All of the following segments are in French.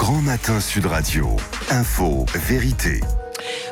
Grand Matin Sud Radio. Info, vérité.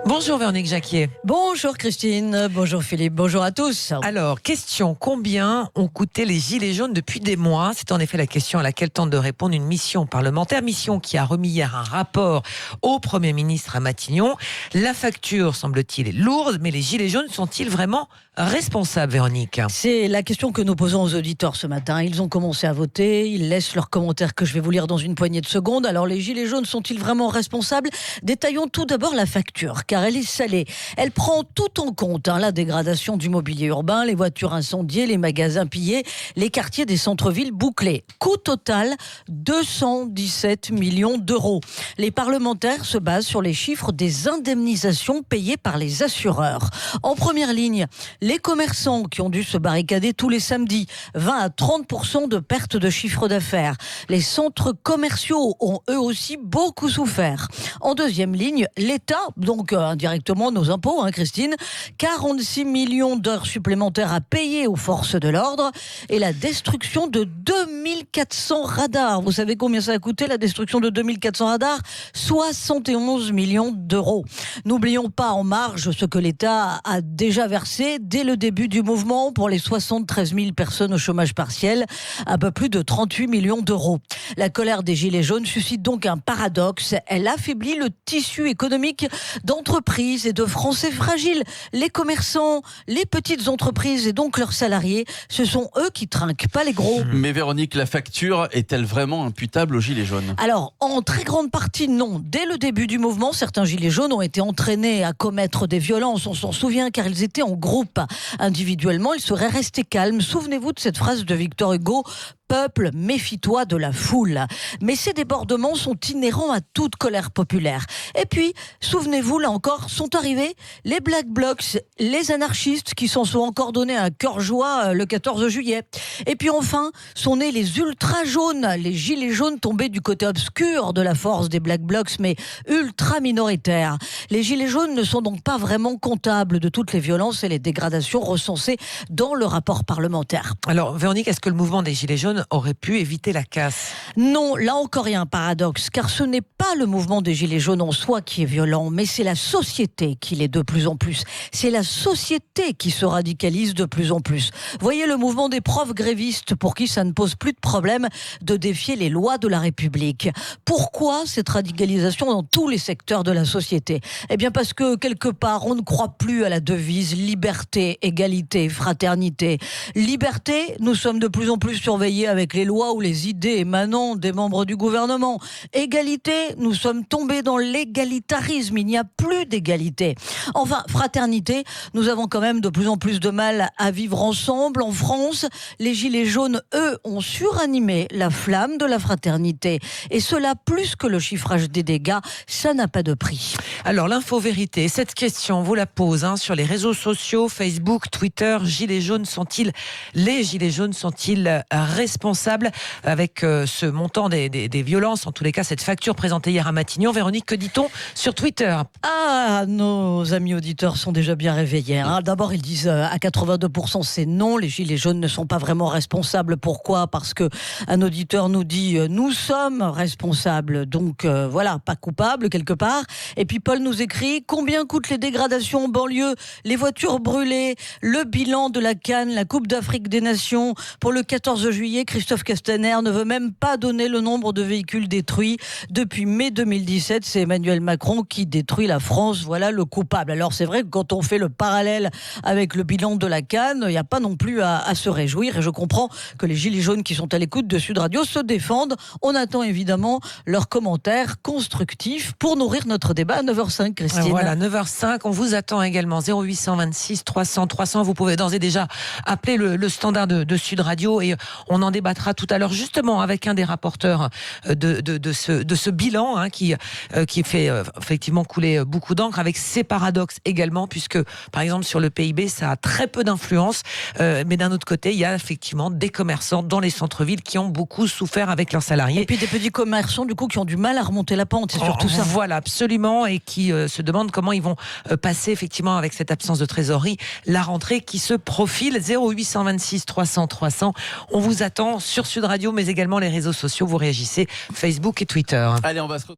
Bonjour Véronique Jacquier. Bonjour Christine, bonjour Philippe, bonjour à tous. Alors, question, combien ont coûté les gilets jaunes depuis des mois ? C'est en effet la question à laquelle tente de répondre une mission parlementaire, mission qui a remis hier un rapport au Premier ministre à Matignon. La facture, semble-t-il, est lourde, mais les gilets jaunes sont-ils vraiment responsables, Véronique ? C'est la question que nous posons aux auditeurs ce matin. Ils ont commencé à voter, ils laissent leurs commentaires que je vais vous lire dans une poignée de secondes. Alors les gilets jaunes sont-ils vraiment responsables ? Détaillons tout d'abord la facture, car elle est salée. Elle prend tout en compte, la dégradation du mobilier urbain, les voitures incendiées, les magasins pillés, les quartiers des centres-villes bouclés. Coût total, 217 millions d'euros. Les parlementaires se basent sur les chiffres des indemnisations payées par les assureurs. En première ligne, les commerçants qui ont dû se barricader tous les samedis, 20 à 30% de perte de chiffre d'affaires. Les centres commerciaux ont eux aussi beaucoup souffert. En deuxième ligne, l'État, donc indirectement nos impôts, Christine, 46 millions d'heures supplémentaires à payer aux forces de l'ordre et la destruction de 2400 radars. Vous savez combien ça a coûté la destruction de 2400 radars ? 71 millions d'euros. N'oublions pas en marge ce que l'État a déjà versé dès le début du mouvement pour les 73 000 personnes au chômage partiel, un peu plus de 38 millions d'euros. La colère des Gilets jaunes suscite donc un paradoxe. Elle affaiblit le tissu économique d'entreprises et de Français fragiles. Les commerçants, les petites entreprises et donc leurs salariés, ce sont eux qui trinquent, pas les gros. Mais Véronique, la facture est-elle vraiment imputable aux Gilets jaunes ? Alors, en très grande partie, non. Dès le début du mouvement, certains Gilets jaunes ont été entraînés à commettre des violences. On s'en souvient car ils étaient en groupe. Individuellement, ils seraient restés calmes. Souvenez-vous de cette phrase de Victor Hugo. Peuple, méfie-toi de la foule. Mais ces débordements sont inhérents à toute colère populaire. Et puis, souvenez-vous, là encore, sont arrivés les Black Blocs, les anarchistes qui s'en sont encore donné un cœur joie le 14 juillet. Et puis enfin, sont nés les ultra jaunes, les gilets jaunes tombés du côté obscur de la force des Black Blocs, mais ultra minoritaires. Les gilets jaunes ne sont donc pas vraiment comptables de toutes les violences et les dégradations recensées dans le rapport parlementaire. Alors, Véronique, est-ce que le mouvement des gilets jaunes aurait pu éviter la casse ? Non, là encore il y a un paradoxe, car ce n'est pas le mouvement des Gilets jaunes en soi qui est violent, mais c'est la société qui l'est de plus en plus. C'est la société qui se radicalise de plus en plus. Voyez le mouvement des profs grévistes, pour qui ça ne pose plus de problème de défier les lois de la République. Pourquoi cette radicalisation dans tous les secteurs de la société ? Eh bien parce que quelque part, on ne croit plus à la devise liberté, égalité, fraternité. Liberté, nous sommes de plus en plus surveillés avec les lois ou les idées émanant des membres du gouvernement. Égalité, nous sommes tombés dans l'égalitarisme, il n'y a plus d'égalité. Enfin, fraternité, nous avons quand même de plus en plus de mal à vivre ensemble. En France, les Gilets jaunes, eux, ont suranimé la flamme de la fraternité. Et cela, plus que le chiffrage des dégâts, ça n'a pas de prix. Alors, l'info-vérité, cette question, vous la pose sur les réseaux sociaux, Facebook, Twitter. Les Gilets jaunes sont-ils responsables avec ce montant des violences, en tous les cas cette facture présentée hier à Matignon? Véronique, que dit-on sur Twitter? Nos amis auditeurs sont déjà bien réveillés. D'abord, ils disent à 82% c'est non, les Gilets jaunes ne sont pas vraiment responsables. Pourquoi ? Parce qu'un auditeur nous dit nous sommes responsables, donc voilà, pas coupables quelque part. Et puis Paul nous écrit combien coûtent les dégradations en banlieue, les voitures brûlées, le bilan de la CAN, la Coupe d'Afrique des Nations. Pour le 14 juillet, Christophe Castaner ne veut même pas donner le nombre de véhicules détruits. Depuis mai 2017, c'est Emmanuel Macron qui détruit la France. Voilà le coupable. Alors c'est vrai que quand on fait le parallèle avec le bilan de la CAN, il n'y a pas non plus à se réjouir. Et je comprends que les Gilets jaunes qui sont à l'écoute de Sud Radio se défendent. On attend évidemment leurs commentaires constructifs pour nourrir notre débat à 9h05, Christine. Voilà, 9h05. On vous attend également 0826 300 300. Vous pouvez d'ores et déjà appeler le standard de Sud Radio et on en débattra tout à l'heure justement avec un des rapporteurs de ce bilan qui fait effectivement couler beaucoup d'encre, avec ses paradoxes également, puisque par exemple sur le PIB ça a très peu d'influence, mais d'un autre côté il y a effectivement des commerçants dans les centres-villes qui ont beaucoup souffert avec leurs salariés. Et puis des petits commerçants du coup qui ont du mal à remonter la pente, c'est surtout ça. Voilà, absolument, et qui se demandent comment ils vont passer effectivement avec cette absence de trésorerie la rentrée qui se profile. 0826 300 300. On vous attend. temps sur Sud Radio, mais également les réseaux sociaux. Vous réagissez Facebook et Twitter. Allez, on va se retrouver.